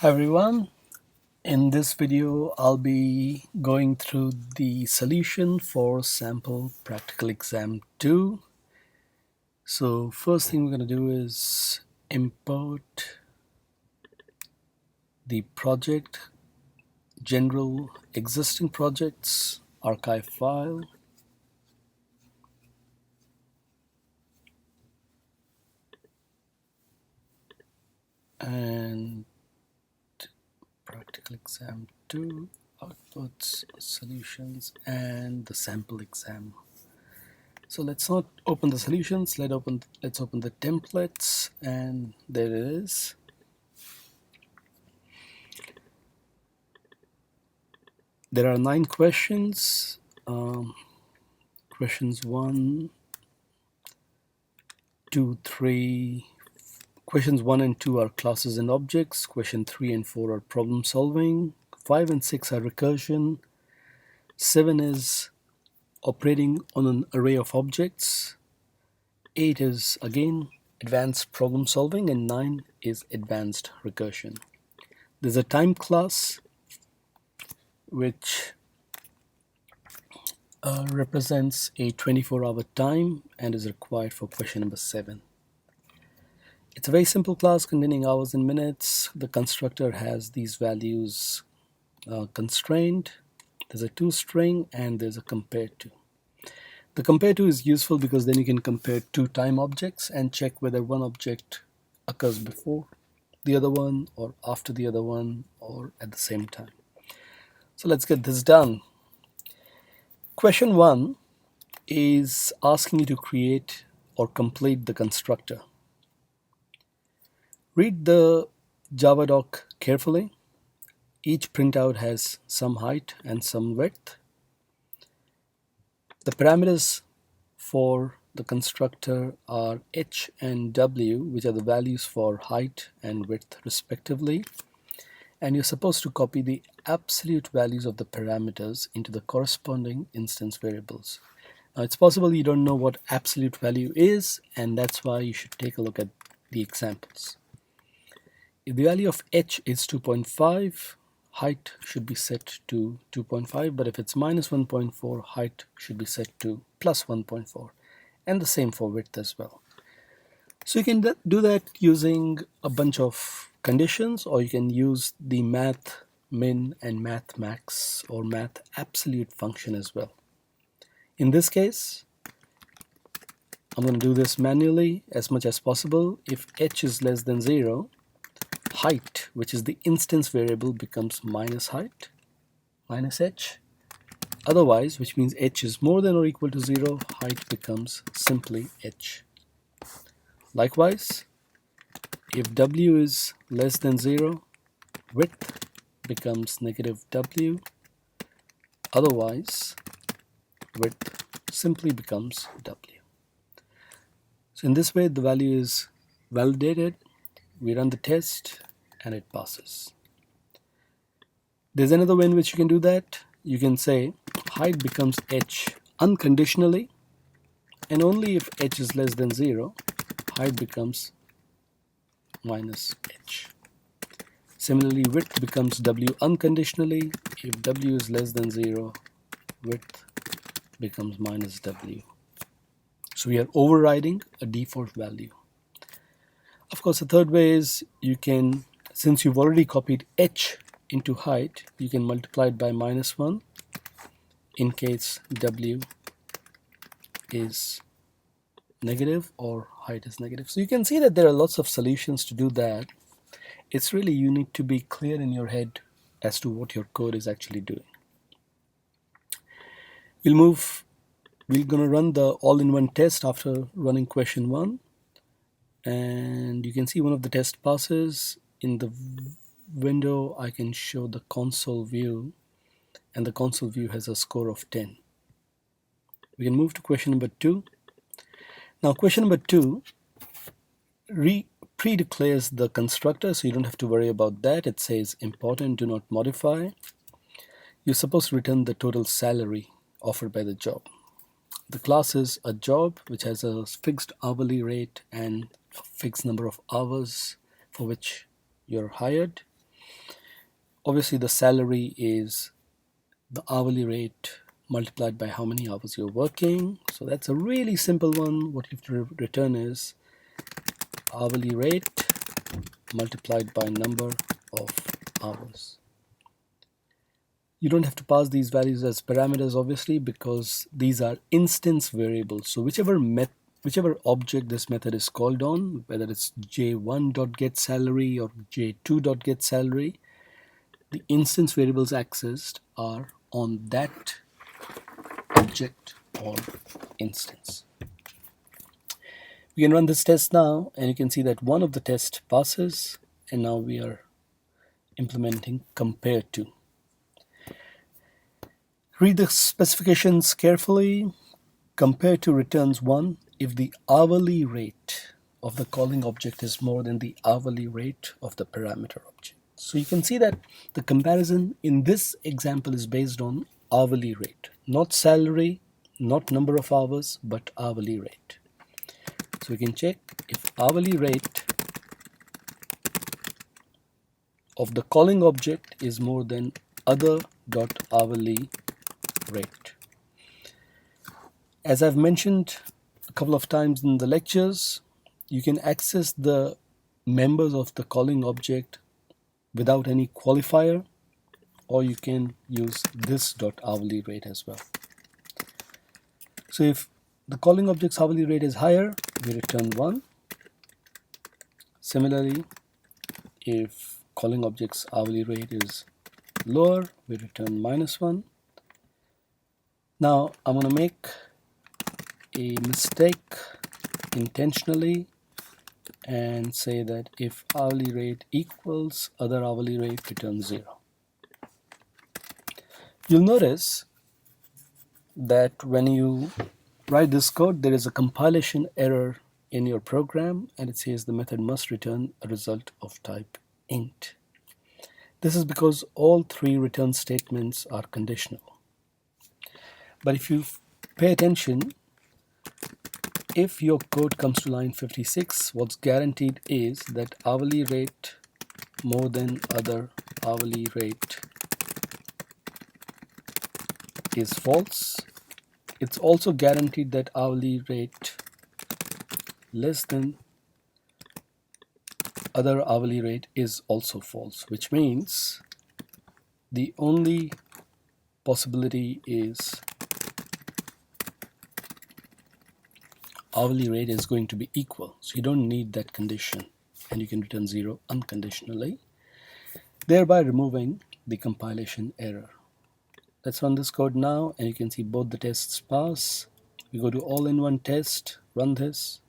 Hi everyone. In this video, I'll be going through the solution for sample practical exam 2. So first thing we're going to do is import the project, general existing projects, archive file, and practical exam 2, outputs, solutions, and the sample exam. So let's not open the solutions, let's open the templates, and there it is. There are 9 questions. Questions 1, 2, 3. Questions 1 and 2 are classes and objects. Question 3 and 4 are problem solving. 5 and 6 are recursion. 7 is operating on an array of objects. 8 is again advanced problem solving, and 9 is advanced recursion. There's a time class which represents a 24-hour time and is required for question number 7. It's a very simple class containing hours and minutes. The constructor has these values constrained. There's a toString and there's a compare to. The compare to is useful because then you can compare 2 time objects and check whether one object occurs before the other one or after the other one or at the same time. So let's get this done. Question 1 is asking you to create or complete the constructor. Read the Java doc carefully. Each printout has some height and some width. The parameters for the constructor are h and w, which are the values for height and width respectively. And you're supposed to copy the absolute values of the parameters into the corresponding instance variables. Now, it's possible you don't know what absolute value is, and that's why you should take a look at the examples. If the value of h is 2.5, height should be set to 2.5, but if it's minus 1.4, height should be set to plus 1.4, and the same for width as well. So you can do that using a bunch of conditions, or you can use the math min and math max or math absolute function as well. In this case, I'm going to do this manually as much as possible. If h is less than 0, height, which is the instance variable, becomes minus height, minus h. Otherwise, which means h is more than or equal to 0, height becomes simply h. Likewise, if w is less than 0, width becomes negative w. Otherwise, width simply becomes w. So in this way, the value is validated. We run the test and it passes. There's another way in which you can do that. You can say height becomes h unconditionally, and only if h is less than 0, height becomes minus h. Similarly, width becomes w unconditionally. If w is less than 0, width becomes minus w. So we are overriding a default value. Of course, the third way is you can, since you've already copied h into height, you can multiply it by minus 1 in case w is negative or height is negative. So you can see that there are lots of solutions to do that. It's really, you need to be clear in your head as to what your code is actually doing. We're going to run the all-in-one test after running question 1. And you can see one of the test passes. In the window, I can show the console view, and the console view has a score of 10. We can move to question number 2. Now, question number 2 pre-declares the constructor, so you don't have to worry about that. It says important, do not modify. You're supposed to return the total salary offered by the job. The class is a job which has a fixed hourly rate and a fixed number of hours for which you're hired. Obviously, the salary is the hourly rate multiplied by how many hours you're working. So that's a really simple one. What you have to return is hourly rate multiplied by number of hours. You don't have to pass these values as parameters, obviously, because these are instance variables. So whichever object this method is called on, whether it's j1.getSalary or j2.getSalary, the instance variables accessed are on that object or instance. We can run this test now, and you can see that one of the tests passes, and now we are implementing compare to. Read the specifications carefully. Compare to returns 1 if the hourly rate of the calling object is more than the hourly rate of the parameter object. So you can see that the comparison in this example is based on hourly rate, not salary, not number of hours, but hourly rate. So we can check if hourly rate of the calling object is more than other.hourly rate. As I've mentioned a couple of times in the lectures, you can access the members of the calling object without any qualifier, or you can use this .hourly rate as well. So if the calling object's hourly rate is higher, we return 1. Similarly, if calling object's hourly rate is lower, we return -1. Now I'm going to make a mistake intentionally and say that if hourly rate equals other hourly rate, return 0. You'll notice that when you write this code, there is a compilation error in your program, and it says the method must return a result of type int. This is because all 3 return statements are conditional. But if you pay attention, if your code comes to line 56, what's guaranteed is that hourly rate more than other hourly rate is false. It's also guaranteed that hourly rate less than other hourly rate is also false, which means the only possibility is hourly rate is going to be equal. So you don't need that condition, and you can return 0 unconditionally, thereby removing the compilation error. Let's run this code now, and you can see both the tests pass. We go to all-in-one test, run this,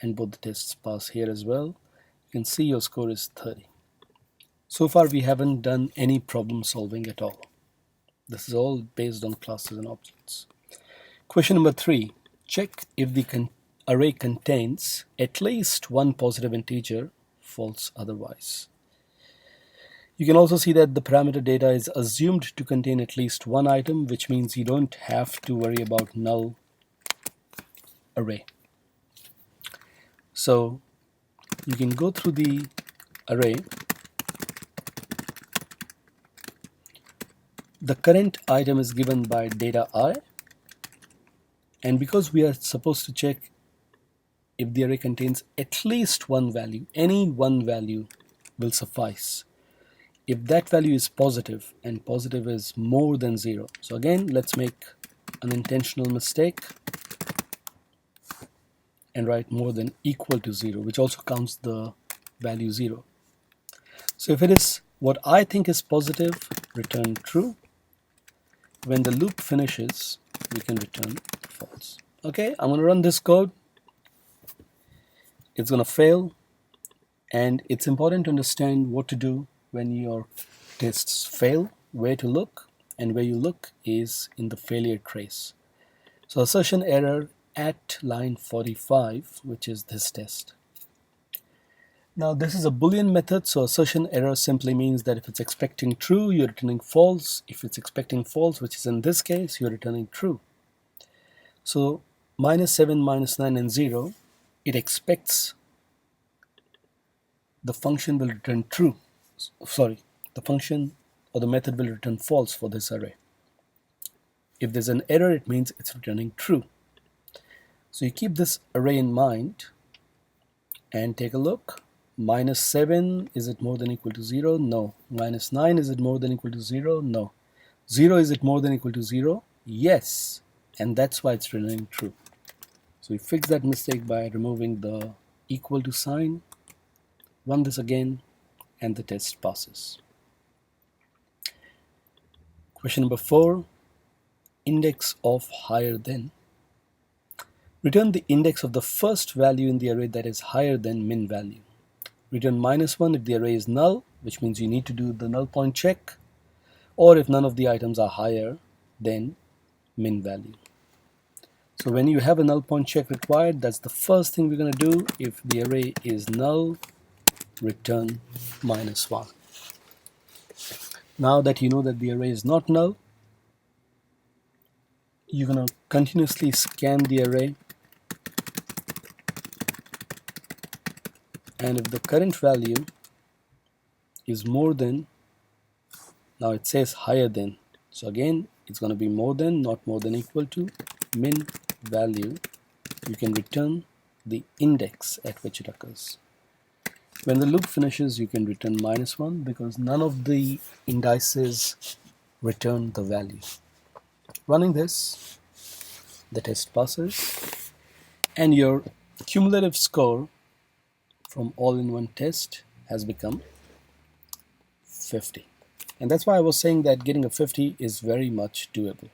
and both the tests pass here as well. You can see your score is 30. So far we haven't done any problem solving at all. This is all based on classes and objects. Question number 3. Check if the array contains at least one positive integer, false otherwise. You can also see that the parameter data is assumed to contain at least one item, which means you don't have to worry about null array. So you can go through the array. The current item is given by data I, and because we are supposed to check if the array contains at least one value, any one value will suffice. If that value is positive, and positive is more than 0. So again, let's make an intentional mistake and write more than equal to 0, which also counts the value 0. So if it is what I think is positive, return true. When the loop finishes, we can return false. Okay, I'm going to run this code. It's going to fail, and it's important to understand what to do when your tests fail, where to look, and where you look is in the failure trace. So assertion error at line 45, which is this test. Now this is a Boolean method, so assertion error simply means that if it's expecting true, you're returning false. If it's expecting false, which is in this case, you're returning true. So -7, -9, and 0, it expects the function will return true. Sorry, the function or the method will return false for this array. If there's an error, it means it's returning true. So you keep this array in mind and take a look. -7, is it more than equal to 0? No. -9, is it more than equal to 0? No. 0, is it more than equal to 0? Yes. And that's why it's returning true. So we fix that mistake by removing the equal to sign. Run this again, and the test passes. Question number 4, index of higher than. Return the index of the first value in the array that is higher than min value. Return -1 if the array is null, which means you need to do the null point check, or if none of the items are higher than min value. So when you have a null point check required, that's the first thing we're going to do. If the array is null, return -1. Now that you know that the array is not null, you're going to continuously scan the array, and if the current value is more than, now it says higher than, so again it's going to be more than, not more than equal to min value, you can return the index at which it occurs. When the loop finishes, you can return -1 because none of the indices return the value. Running this, the test passes, and your cumulative score from all-in-one test has become 50. And that's why I was saying that getting a 50 is very much doable.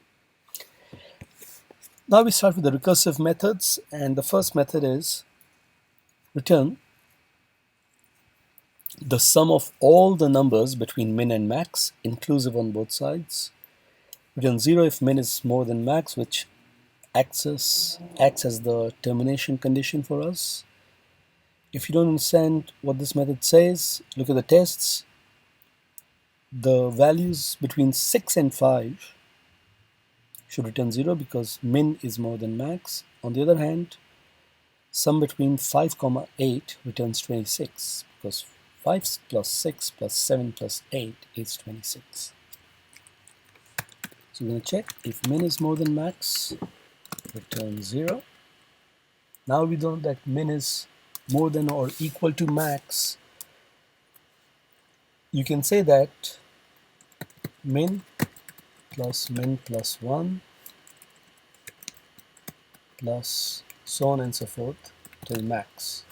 Now we start with the recursive methods, and the first method is return the sum of all the numbers between min and max, inclusive on both sides. Return 0 if min is more than max, which acts as the termination condition for us. If you don't understand what this method says, look at the tests. The values between 6 and 5 should return 0 because min is more than max. On the other hand, sum between 5, 8 returns 26 because 5 plus 6 plus 7 plus 8 is 26. So we're going to check if min is more than max, return 0. Now we know that min is more than or equal to max. You can say that min plus 1 plus so on and so forth till max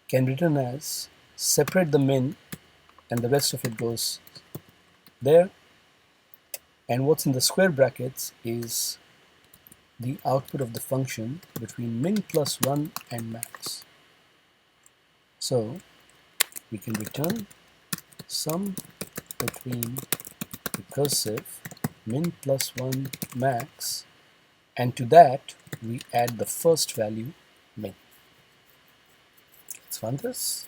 can return as separate the min and the rest of it goes there, and what's in the square brackets is the output of the function between min plus 1 and max. So we can return sum between recursive min plus 1 max, and to that we add the first value min. Let's run this,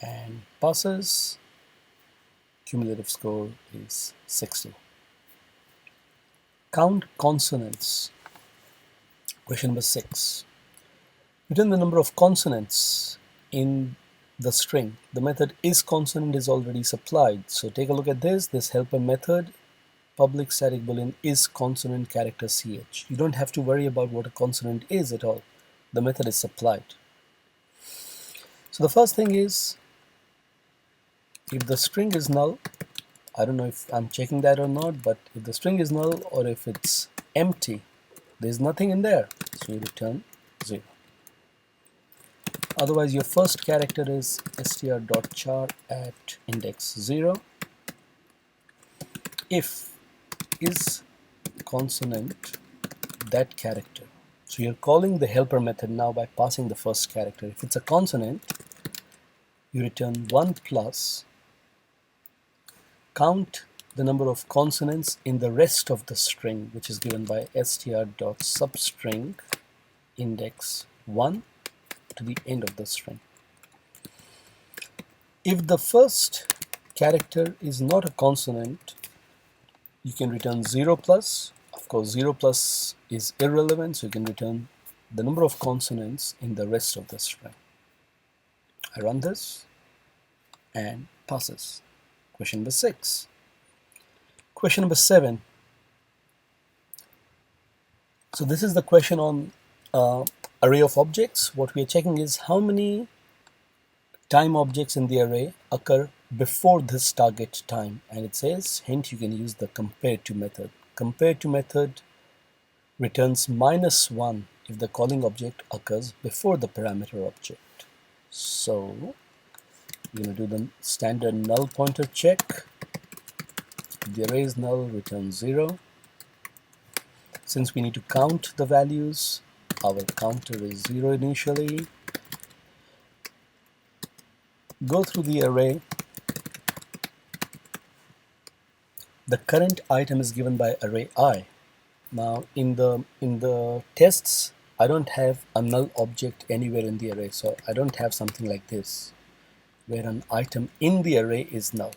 and passes. Cumulative score is 60. Count consonants. Question number 6. Return the number of consonants in the string. The method isConsonant is already supplied. So take a look at this. This helper method, public static boolean isConsonant character ch. You don't have to worry about what a consonant is at all. The method is supplied. So the first thing is, if the string is null, I don't know if I'm checking that or not, but if the string is null or if it's empty, there's nothing in there, so you return 0. Otherwise, your first character is str.char at index 0. If is consonant that character, so you're calling the helper method now by passing the first character. If it's a consonant, you return 1 plus count the number of consonants in the rest of the string, which is given by str.substring index 1 to the end of the string. If the first character is not a consonant, you can return 0 plus. Of course, 0 plus is irrelevant, so you can return the number of consonants in the rest of the string. I run this and passes. Question number 6. Question number 7. So this is the question on array of objects. What we are checking is how many time objects in the array occur before this target time, and it says, hint, you can use the compare to method. Compare to method returns -1 if the calling object occurs before the parameter object. So you're going to do the standard null pointer check. If the array is null, return 0. Since we need to count the values, our counter is 0 initially. Go through the array. The current item is given by array I. Now in the tests, I don't have a null object anywhere in the array, so I don't have something like this where an item in the array is null.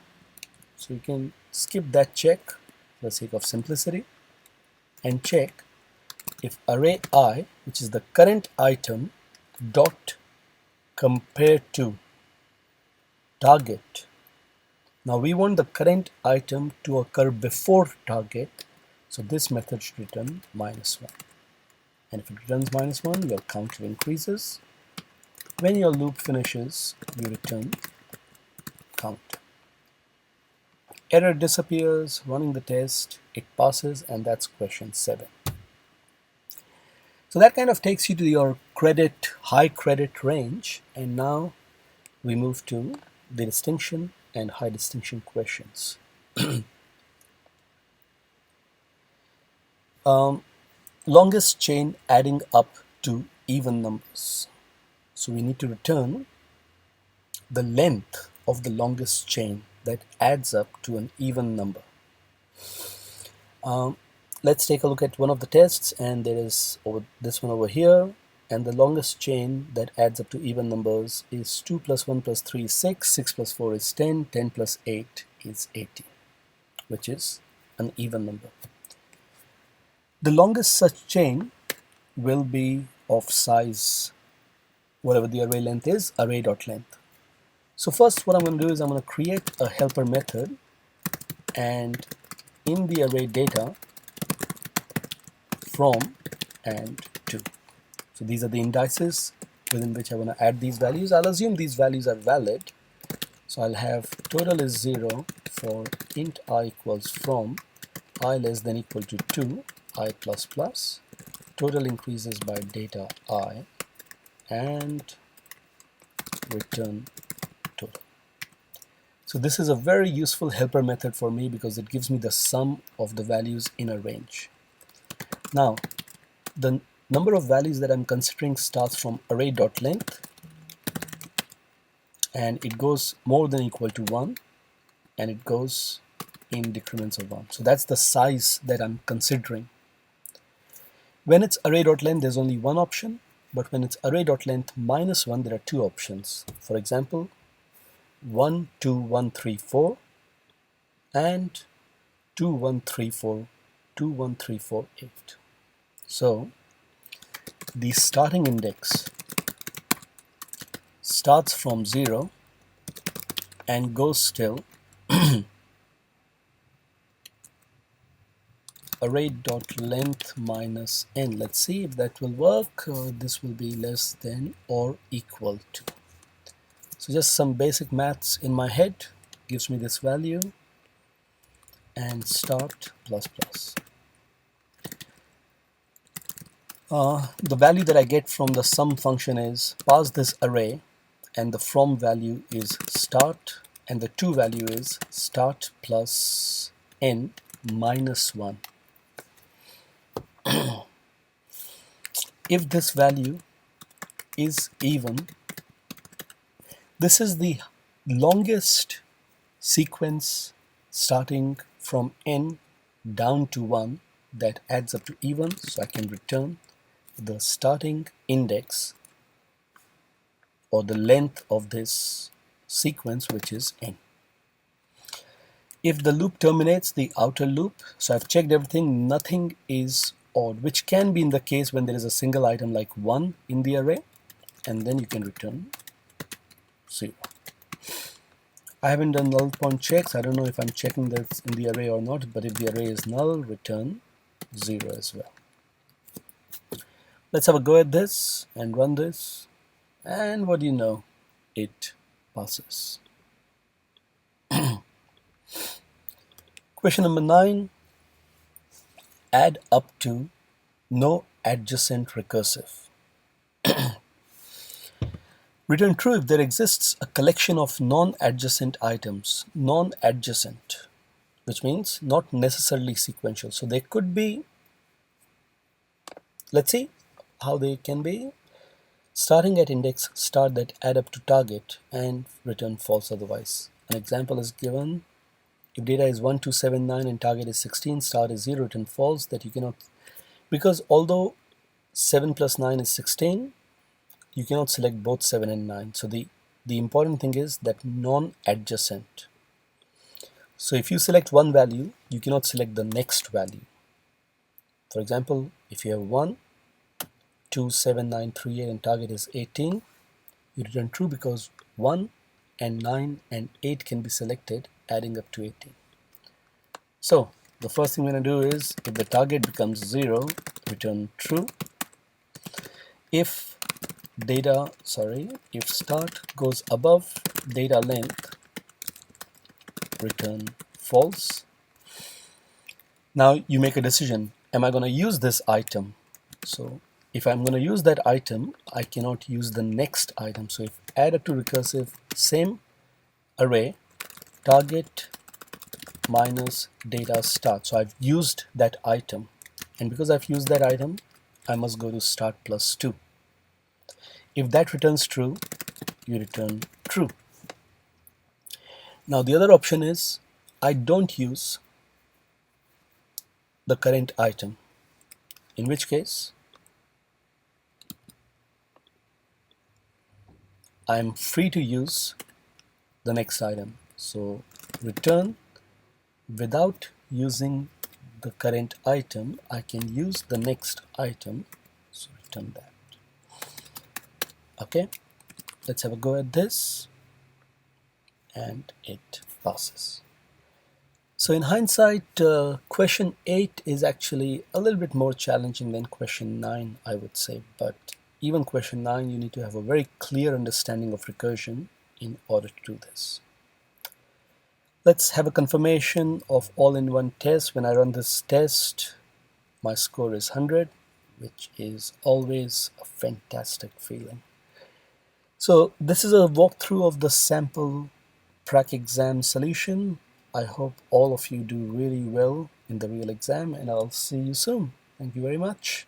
So you can skip that check for the sake of simplicity and check if array I, which is the current item, dot compare to target. Now we want the current item to occur before target, so this method should return -1. And if it returns -1, your counter increases. When your loop finishes, you return count. Error disappears, running the test, it passes, and that's question 7. So that kind of takes you to your high credit range, and now we move to the distinction and high distinction questions. Longest chain adding up to even numbers. So we need to return the length of the longest chain that adds up to an even number. Let's take a look at one of the tests, and there is this one over here, and the longest chain that adds up to even numbers is 2 plus 1 plus 3 is 6, 6 plus 4 is 10, 10 plus 8 is 80, which is an even number. The longest such chain will be of size, whatever the array length is, array.length. So first what I'm going to do is I'm going to create a helper method, and in the array data, from and to. So these are the indices within which I want to add these values. I'll assume these values are valid. So I'll have total is 0 for int I equals from I less than equal to 2 I plus plus. Total increases by data I, and return total. So this is a very useful helper method for me because it gives me the sum of the values in a range. Now the number of values that I'm considering starts from array.length, and it goes more than equal to 1, and it goes in decrements of 1. So that's the size that I'm considering. When it's array.length, there's only one option, but when it's array.length -1, there are two options. For example, 1, 2, 1, 3, 4, and 2, 1, 3, 4, 2, 1, 3, 4, 8. So the starting index starts from 0 and goes till array.length minus n. Let's see if that will work. This will be less than or equal to. So just some basic maths in my head gives me this value, and start plus plus. The value that I get from the sum function is pass this array, and the from value is start, and the to value is start plus n minus 1. If this value is even, this is the longest sequence starting from n down to 1 that adds up to even, so I can return the starting index or the length of this sequence, which is n. If the loop terminates the outer loop, so I've checked everything, nothing is odd, which can be in the case when there is a single item like 1 in the array, and then you can return 0. I haven't done null point checks. I don't know if I'm checking this in the array or not, but if the array is null, return 0 as well. Let's have a go at this and run this. And what do you know? It passes. Question number 9. Add up to no adjacent recursive. Return true if there exists a collection of non-adjacent items. Non-adjacent, which means not necessarily sequential. So they could be, let's see how they can be. Starting at index, start that add up to target and return false otherwise. An example is given. If data is 1279 and target is 16, start is 0, return false. That you cannot, because although 7 plus 9 is 16, you cannot select both 7 and 9. So the important thing is that non-adjacent. So if you select one value, you cannot select the next value. For example, if you have 1, 2, 7, 9, 3, 8 and target is 18, you return true because 1 and 9 and 8 can be selected, adding up to 18. So the first thing we're going to do is, if the target becomes 0, return true. If start goes above data length, return false. Now you make a decision. Am I going to use this item? So if I'm going to use that item, I cannot use the next item. So if add up to recursive, same array, target minus data start. So I've used that item. And because I've used that item, I must go to start plus 2. If that returns true, you return true. Now the other option is I don't use the current item, in which case I'm free to use the next item. So return without using the current item, I can use the next item. So return that. Okay, let's have a go at this, and it passes. So in hindsight, question 8 is actually a little bit more challenging than question 9, I would say, but even question 9, you need to have a very clear understanding of recursion in order to do this. Let's have a confirmation of all-in-one test. When I run this test, my score is 100, which is always a fantastic feeling. So this is a walkthrough of the sample prac exam solution. I hope all of you do really well in the real exam, and I'll see you soon. Thank you very much.